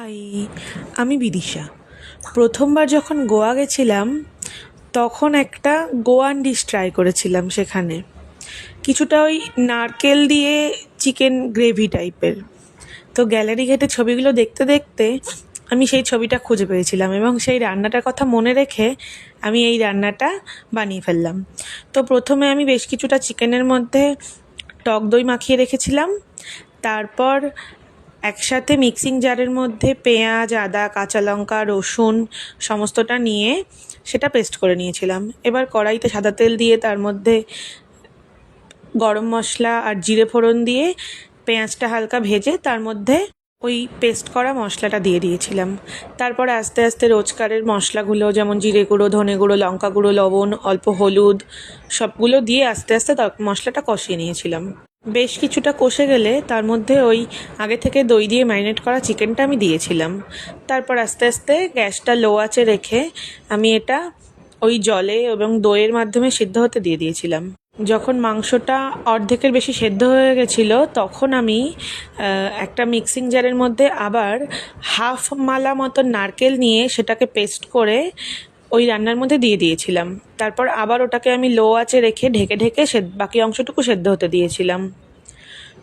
High, আমি বিদিশা। প্রথমবার যখন গোয়া গেছিলাম তখন একটা গোয়ান ডিশ ট্রাই করেছিলাম সেখানে। কিছুটা ওই নারকেল দিয়ে চিকেন গ্রেভি টাইপের। তো গ্যালারি ঘেঁটে ছবিগুলো দেখতে দেখতে আমি সেই ছবিটা খুঁজে পেয়েছিলাম এবং সেই রান্নাটার কথা মনে রেখে আমি এই রান্নাটা বানিয়ে ফেললাম। তো প্রথমে আমি বেশ কিছুটা চিকেনের মধ্যে টক দই মাখিয়ে রেখেছিলাম। তারপর একসাথে মিক্সিং জারের মধ্যে পেঁয়াজ, আদা, কাঁচা লঙ্কা, রসুন সমস্তটা নিয়ে সেটা পেস্ট করে নিয়েছিলাম। এবার কড়াইতে সাদা তেল দিয়ে তার মধ্যে গরম মশলা আর জিরে ফোড়ন দিয়ে পেঁয়াজটা হালকা ভেজে তার মধ্যে ওই পেস্ট করা মশলাটা দিয়ে দিয়েছিলাম। তারপরে আস্তে আস্তে রোজকারের মশলাগুলো যেমন জিরে গুঁড়ো, ধনে গুঁড়ো, লঙ্কা গুঁড়ো, লবণ, অল্প হলুদ সবগুলো দিয়ে আস্তে আস্তে মশলাটা কষিয়ে নিয়েছিলাম। বেশ কিছুটা কষে গেলে তার মধ্যে ওই আগে থেকে দই দিয়ে ম্যারিনেট করা চিকেনটা আমি দিয়েছিলাম। তারপর আস্তে আস্তে গ্যাসটা লো আঁচে রেখে আমি এটা ওই জলে এবং দইয়ের মাধ্যমে সিদ্ধ হতে দিয়ে দিয়েছিলাম। যখন মাংসটা অর্ধেকের বেশি সেদ্ধ হয়ে গেছিলো তখন আমি একটা মিক্সিং জারের মধ্যে আবার হাফ মালা মতো নারকেল নিয়ে সেটাকে পেস্ট করে ওই রান্নার মধ্যে দিয়ে দিয়েছিলাম। তারপর আবার ওটাকে আমি লো আঁচে রেখে ঢেকে ঢেকে বাকি অংশটুকু সেদ্ধ হতে দিয়েছিলাম।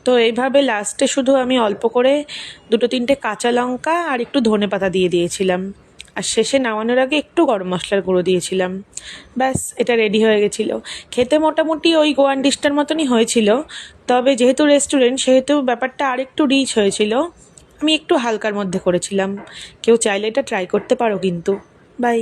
তো এইভাবে লাস্টে শুধু আমি অল্প করে 2-3টে কাঁচা লঙ্কা আর একটু ধনেপাতা দিয়ে দিয়েছিলাম, আর শেষে নামানোর আগে একটু গরম মশলার গুঁড়ো দিয়েছিলাম। ব্যাস, এটা রেডি হয়ে গেছিলো। খেতে মোটামুটি ওই গোয়ান ডিশটার মতনই হয়েছিল, তবে যেহেতু রেস্টুরেন্ট সেহেতু ব্যাপারটা আর একটু রিচ হয়েছিল। আমি একটু হালকার মধ্যে করেছিলাম। কেউ চাইলে এটা ট্রাই করতে পারো কিন্তু। বাই।